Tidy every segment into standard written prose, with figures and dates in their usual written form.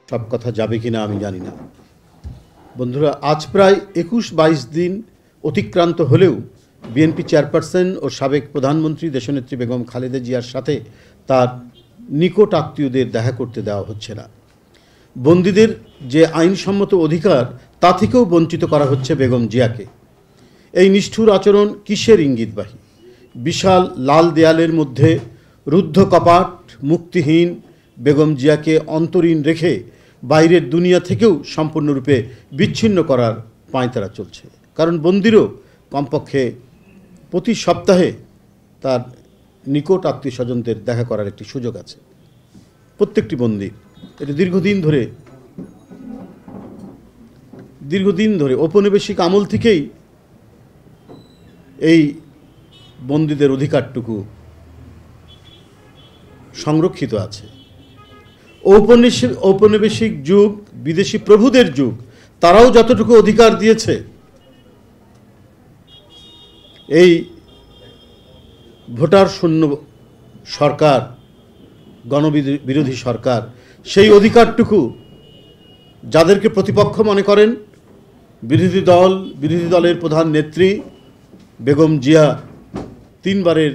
সব কথা যাবে কিনা আমি জানি না। বন্ধুরা, আজ প্রায় 21-22 দিন অতিক্রান্ত হলেও বিএনপি চেয়ারপারসন ও সাবেক প্রধানমন্ত্রী দেশনেত্রী বেগম খালেদা জিয়ার সাথে তার নিকট আত্মীয়দের দেখা করতে দেওয়া হচ্ছে না। বন্দীদের যে আইনসম্মত অধিকার তা থেকেও বঞ্চিত করা হচ্ছে বেগম জিয়াকে। এই নিষ্ঠুর আচরণ কিসের ইঙ্গিতবাহী? বিশাল লাল দেয়ালের মধ্যে রুদ্ধ কপাট, মুক্তিহীন বেগম জিয়াকে অন্তরীণ রেখে বাইরের দুনিয়া থেকেও সম্পূর্ণরূপে বিচ্ছিন্ন করার পাঁয়তারা চলছে। কারণ বন্দীরও কমপক্ষে প্রতি সপ্তাহে তার নিকট আত্মীয় স্বজনদের দেখা করার একটি সুযোগ আছে। প্রত্যেকটি বন্দী এটা দীর্ঘদিন ধরে ঔপনিবেশিক আমল থেকেই এই বন্দীদের অধিকারটুকু সংরক্ষিত আছে। ঔপনিবেশিক যুগ, বিদেশি প্রভুদের যুগ, তারাও যতটুকু অধিকার দিয়েছে এই ভোটার শূন্য সরকার, গণবিরোধী সরকার সেই অধিকারটুকু যাদেরকে প্রতিপক্ষ মনে করেন, বিরোধী দলের প্রধান নেত্রী বেগম জিয়া, 3 বারের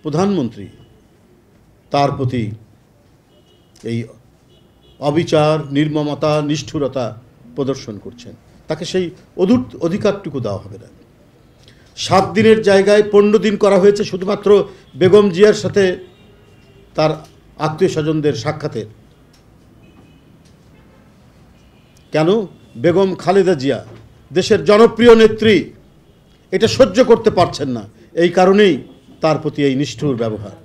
প্রধানমন্ত্রী, তার প্রতি এই অবিচার, নির্মমতা, নিষ্ঠুরতা প্রদর্শন করছেন। তাকে সেই অধিকারটুকু দেওয়া হবে না। 7 দিনের জায়গায় 15 দিন করা হয়েছে শুধুমাত্র বেগম জিয়ার সাথে তার আত্মীয় স্বজনদের সাক্ষাতের। কেন? বেগম খালেদা জিয়া দেশের জনপ্রিয় নেত্রী, এটা সহ্য করতে পারছেন না। এই কারণেই তার প্রতি এই নিষ্ঠুর ব্যবহার।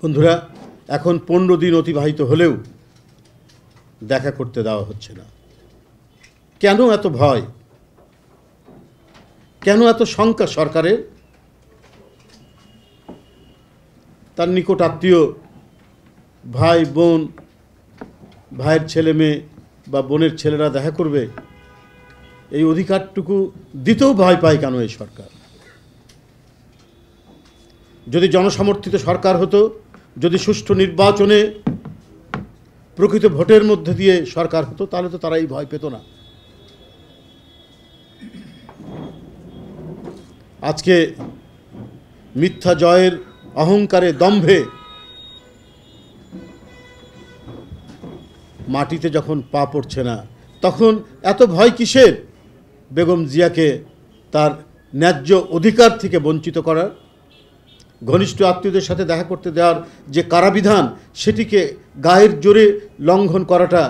বন্ধুরা, এখন 15 দিন অতিবাহিত হলেও দেখা করতে দেওয়া হচ্ছে না। কেন এত ভয়? কেন এত শঙ্কা সরকারের? তার নিকট আত্মীয়, ভাই বোন, ভাইয়ের ছেলে মেয়ে বা বোনের ছেলেরা দেখা করবে, এই অধিকারটুকু দিতেও ভয় পায় কেন এই সরকার? যদি জনসমর্থিত সরকার হতো, যদি সুষ্ঠু নির্বাচনে প্রকৃত ভোটের মধ্যে দিয়ে সরকার হতো, তাহলে তো তারা এই ভয় পেত না। আজকে মিথ্যা জয়ের অহংকারে, দম্ভে মাটিতে যখন পা পড়ছে না, তখন এত ভয় কিসের বেগম জিয়াকে তার ন্যায্য অধিকার থেকে বঞ্চিত করার? ঘনিষ্ঠ আত্মীয়দের সাথে দেখা করতে দেওয়ার যে কারাবিধান, সেটিকে গায়ের জোরে লঙ্ঘন করাটা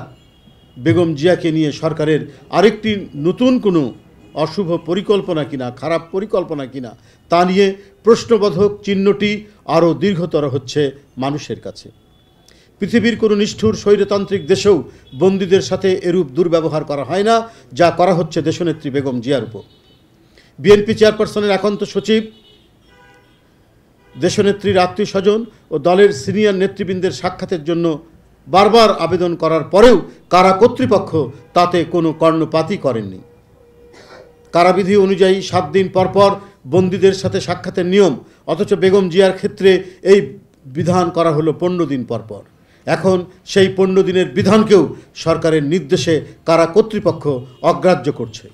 বেগম জিয়াকে নিয়ে সরকারের আরেকটি নতুন কোনো অশুভ পরিকল্পনা কিনা, খারাপ পরিকল্পনা কিনা, তা নিয়ে প্রশ্নবোধক চিহ্নটি আরও দীর্ঘতর হচ্ছে মানুষের কাছে। পৃথিবীর কোনো নিষ্ঠুর স্বৈরতান্ত্রিক দেশেও বন্দীদের সাথে এরূপ দুর্ব্যবহার করা হয় না, যা করা হচ্ছে দেশনেত্রী বেগম জিয়ার উপর। বিএনপি চেয়ারপারসনের একান্ত সচিব দেশনেত্রীর আত্মীয় স্বজন ও দলের সিনিয়র নেতৃবৃন্দের সাক্ষাতের জন্য বারবার আবেদন করার পরেও কারা কর্তৃপক্ষ তাতে কোনো কর্ণপাতই করেননি। কারাবিধি অনুযায়ী 7 দিন পরপর বন্দীদের সাথে সাক্ষাতের নিয়ম, অথচ বেগম জিয়ার ক্ষেত্রে এই বিধান করা হলো 15 দিন পরপর। এখন সেই 15 দিনের বিধানকেও সরকারের নির্দেশে কারা কর্তৃপক্ষ অগ্রাহ্য করছে।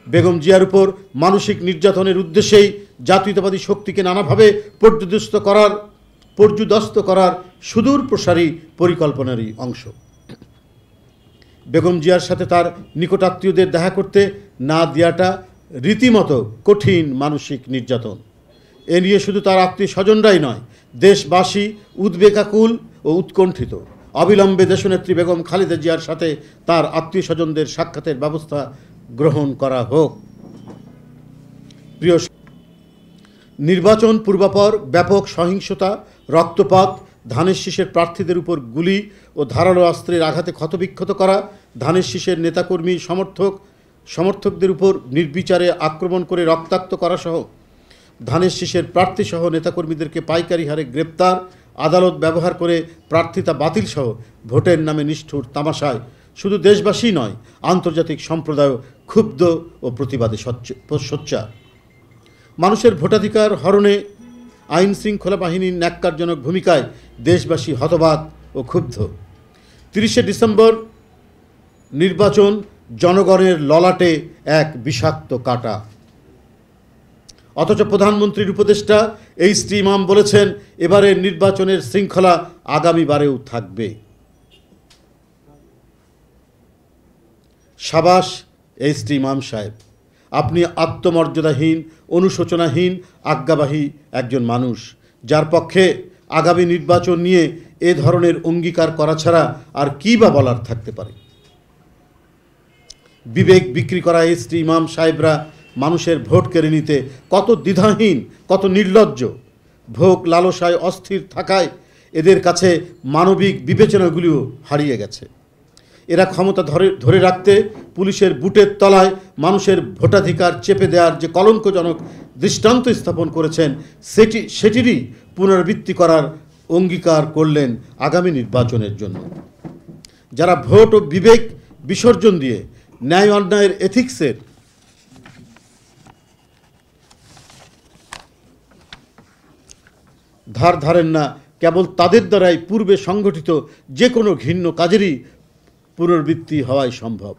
বেগম জিয়ার উপর মানসিক নির্যাতনের উদ্দেশ্যেই জাতীয়তাবাদী শক্তিকে নানাভাবে পর্যুদস্ত করার সুদূর প্রসারী পরিকল্পনারই অংশ। বেগম জিয়ার সাথে তার নিকটাত্মীয়দের দেখা করতে না দেওয়াটা রীতিমতো কঠিন মানসিক নির্যাতন। এ নিয়ে শুধু তার আত্মীয় স্বজনরাই নয়, দেশবাসী উদ্বেগাকুল ও উৎকণ্ঠিত। অবিলম্বে দেশনেত্রী বেগম খালেদা জিয়ার সাথে তার আত্মীয় স্বজনদের সাক্ষাতের ব্যবস্থা গ্রহণ করা হোক। প্রিয়, নির্বাচন পূর্বাপর ব্যাপক সহিংসতা, রক্তপাত, ধানের শীষের প্রার্থীদের উপর গুলি ও ধারালো অস্ত্রের আঘাতে ক্ষতবিক্ষত করা, ধানের শীষের নেতাকর্মী সমর্থকদের উপর নির্বিচারে আক্রমণ করে রক্তাক্ত করা সহ ধানের শীষের প্রার্থীসহ নেতাকর্মীদেরকে পাইকারি হারে গ্রেপ্তার, আদালত ব্যবহার করে প্রার্থিতা বাতিল সহ ভোটের নামে নিষ্ঠুর তামাশায় শুধু দেশবাসী নয়, আন্তর্জাতিক সম্প্রদায়ও ক্ষুব্ধ ও প্রতিবাদে সোচ্চার। মানুষের ভোটাধিকার হরণে আইন শৃঙ্খলা বাহিনীর ন্যাক্কারজনক ভূমিকায় দেশবাসী হতবাক ও ক্ষুব্ধ। 30শে ডিসেম্বর নির্বাচন জনগণের ললাটে এক বিষাক্ত কাঁটা। অথচ প্রধানমন্ত্রীর উপদেষ্টা এইচ.টি. ইমাম বলেছেন এবারের নির্বাচনের শৃঙ্খলা আগামীবারেও থাকবে। সাবাস এইচ.টি. ইমাম সাহেব, আপনি আত্মমর্যাদাহীন, অনুশোচনাহীন, আজ্ঞাবাহী একজন মানুষ, যার পক্ষে আগামী নির্বাচন নিয়ে এ ধরনের অঙ্গীকার করা ছাড়া আর কী বা বলার থাকতে পারে। বিবেক বিক্রি করা এইচ.টি. ইমাম সাহেবরা মানুষের ভোট কেড়ে নিতে কত দ্বিধাহীন, কত নির্লজ্জ। ভোগ লালসায় অস্থির থাকায় এদের কাছে মানবিক বিবেচনাগুলিও হারিয়ে গেছে। এরা ক্ষমতা ধরে রাখতে পুলিশের বুটের তলায় মানুষের ভোটাধিকার চেপে দেওয়ার যে কলঙ্কজনক দৃষ্টান্ত স্থাপন করেছেন সেটিরই পুনরাবৃত্তি করার অঙ্গীকার করলেন আগামী নির্বাচনের জন্য। যারা ভোট ও বিবেক বিসর্জন দিয়ে ন্যায় অন্যায়ের এথিক্সের ধার ধারেন না, কেবল তাদের দ্বারাই পূর্বে সংগঠিত যে কোনো ঘৃণ্য কাজেরই পুনরাবৃত্তি হওয়াই সম্ভব।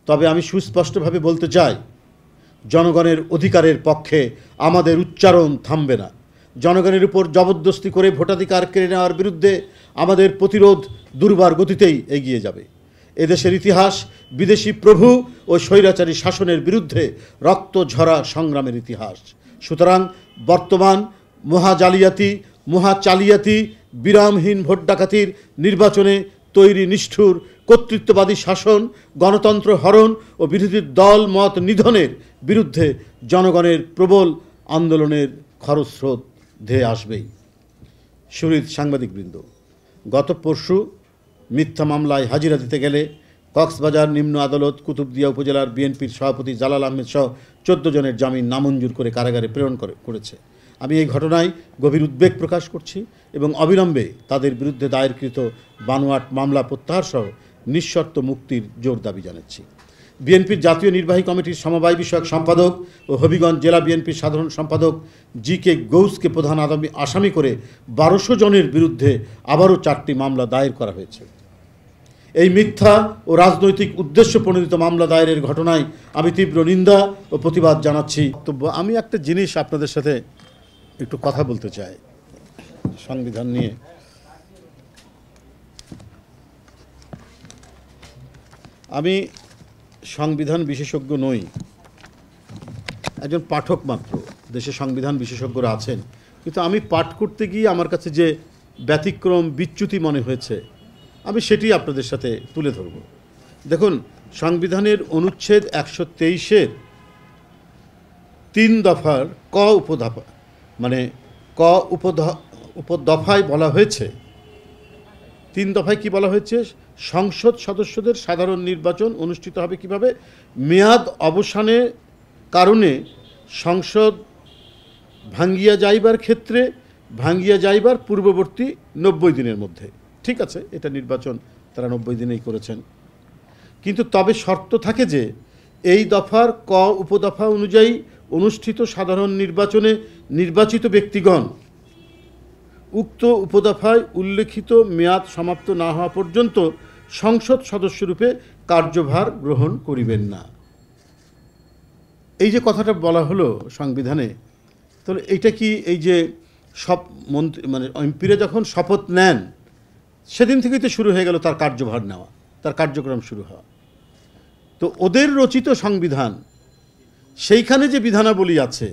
তবে আমি সুস্পষ্টভাবে বলতে চাই, জনগণের অধিকারের পক্ষে আমাদের উচ্চারণ থামবে না। জনগণের উপর জবরদস্তি করে ভোটাধিকার কেড়ে নেওয়ার বিরুদ্ধে আমাদের প্রতিরোধ দুর্বার গতিতেই এগিয়ে যাবে। এদেশের ইতিহাস বিদেশি প্রভু ও স্বৈরাচারী শাসনের বিরুদ্ধে রক্ত ঝরা সংগ্রামের ইতিহাস। সুতরাং বর্তমান মহাজালিয়াতি, মহাচালিয়াতি, বিরামহীন ভোট ডাকাতির নির্বাচনে তৈরি নিষ্ঠুর কর্তৃত্ববাদী শাসন, গণতন্ত্র হরণ ও বিরোধী দল মত নিধনের বিরুদ্ধে জনগণের প্রবল আন্দোলনের খরস্রোত ধেয়ে আসবেই। সুহৃদ সাংবাদিকবৃন্দ, গত পরশু মিথ্যা মামলায় হাজিরা দিতে গেলে কক্সবাজার নিম্ন আদালত কুতুবদিয়া উপজেলার বিএনপির সভাপতি জালাল আহমেদ সহ 14 জনের জামিন নামঞ্জুর করে কারাগারে প্রেরণ করেছে। আমি এই ঘটনায় গভীর উদ্বেগ প্রকাশ করছি এবং অবিলম্বে তাদের বিরুদ্ধে দায়েরকৃত বানোয়াট মামলা প্রত্যাহার সহ নিঃশর্ত মুক্তির জোর দাবি জানাচ্ছি। বিএনপির জাতীয় নির্বাহী কমিটির সমবায় বিষয়ক সম্পাদক ও হবিগঞ্জ জেলা বিএনপির সাধারণ সম্পাদক জি.কে. গৌসকে প্রধান আসামি করে 1200 জনের বিরুদ্ধে আবারও 4টি মামলা দায়ের করা হয়েছে। এই মিথ্যা ও রাজনৈতিক উদ্দেশ্য প্রণোদিত মামলা দায়েরের ঘটনায় আমি তীব্র নিন্দা ও প্রতিবাদ জানাচ্ছি। আমি একটা জিনিস আপনাদের সাথে একটু কথা বলতে চাই সংবিধান নিয়ে। আমি সংবিধান বিশেষজ্ঞ নই, একজন পাঠক মাত্র। দেশে সংবিধান বিশেষজ্ঞরা আছেন, কিন্তু আমি পাঠ করতে গিয়ে আমার কাছে যে ব্যতিক্রম বিচ্যুতি মনে হয়েছে আমি সেটি আপনাদের সাথে তুলে ধরব। দেখুন, সংবিধানের অনুচ্ছেদ 123-এর 3 দফার ক উপদফা, মানে ক উপদফায় বলা হয়েছে, 3 দফায় কি বলা হয়েছে? সংসদ সদস্যদের সাধারণ নির্বাচন অনুষ্ঠিত হবে কিভাবে? মেয়াদ অবসানের কারণে সংসদ ভাঙ্গিয়া যাইবার ক্ষেত্রে ভাঙ্গিয়া যাইবার পূর্ববর্তী 90 দিনের মধ্যে। ঠিক আছে, এটা নির্বাচন তারা 90 দিনেই করেছেন, কিন্তু তবে শর্ত থাকে যে এই দফার ক উপদফা অনুযায়ী অনুষ্ঠিত সাধারণ নির্বাচনে নির্বাচিত ব্যক্তিগণ উক্ত উপদফায় উল্লেখিত মেয়াদ সমাপ্ত না হওয়া পর্যন্ত সংসদ সদস্যরূপে কার্যভার গ্রহণ করিবেন না। এই যে কথাটা বলা হলো সংবিধানে, তাহলে এইটা কি এই যে সব মন্ত্রী মানে এমপিরা যখন শপথ নেন সেদিন থেকেই তো শুরু হয়ে গেল তার কার্যভার নেওয়া, তার কার্যক্রম শুরু হওয়া। তো ওদের রচিত সংবিধান, সেইখানে যে বিধানাবলী আছে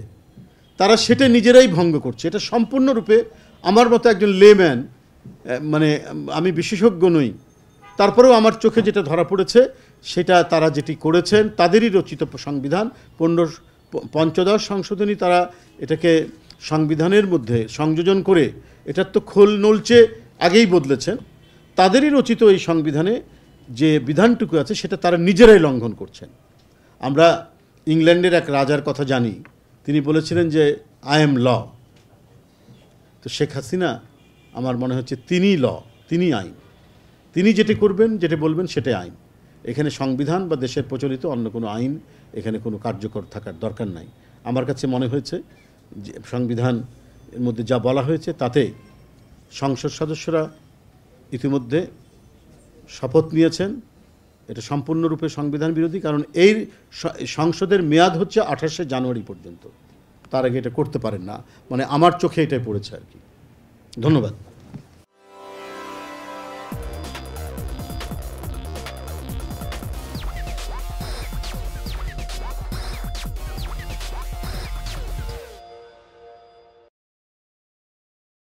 তারা সেটা নিজেরাই ভঙ্গ করছে। এটা সম্পূর্ণরূপে আমার মতো একজন লেম্যান, মানে আমি বিশেষজ্ঞ নই, তারপরেও আমার চোখে যেটা ধরা পড়েছে সেটা তারা যেটি করেছেন তাদেরই রচিত সংবিধান। 15 সংশোধনী তারা এটাকে সংবিধানের মধ্যে সংযোজন করে এটার তো খোল নলচে আগেই বদলেছেন। তাদেরই রচিত এই সংবিধানে যে বিধানটুকু আছে সেটা তারা নিজেরাই লঙ্ঘন করছেন। আমরা ইংল্যান্ডের এক রাজার কথা জানি, তিনি বলেছিলেন যে আই এম ল। তো শেখ হাসিনা আমার মনে হচ্ছে তিনি ল, তিনি আইন, তিনি যেটি করবেন যেটি বলবেন সেটাই আইন। এখানে সংবিধান বা দেশের প্রচলিত অন্য কোনো আইন এখানে কোনো কার্যকর থাকার দরকার নাই। আমার কাছে মনে হয়েছে যে সংবিধানের মধ্যে যা বলা হয়েছে তাতে সংসদ সদস্যরা ইতিমধ্যে শপথ নিয়েছেন, এটা সম্পূর্ণরূপে সংবিধান বিরোধী। কারণ এই সংসদের মেয়াদ হচ্ছে 28শে জানুয়ারি পর্যন্ত, তার আগে এটা করতে পারেন না, মানে আমার চোখে এটাই পড়েছে আর কি। ধন্যবাদ।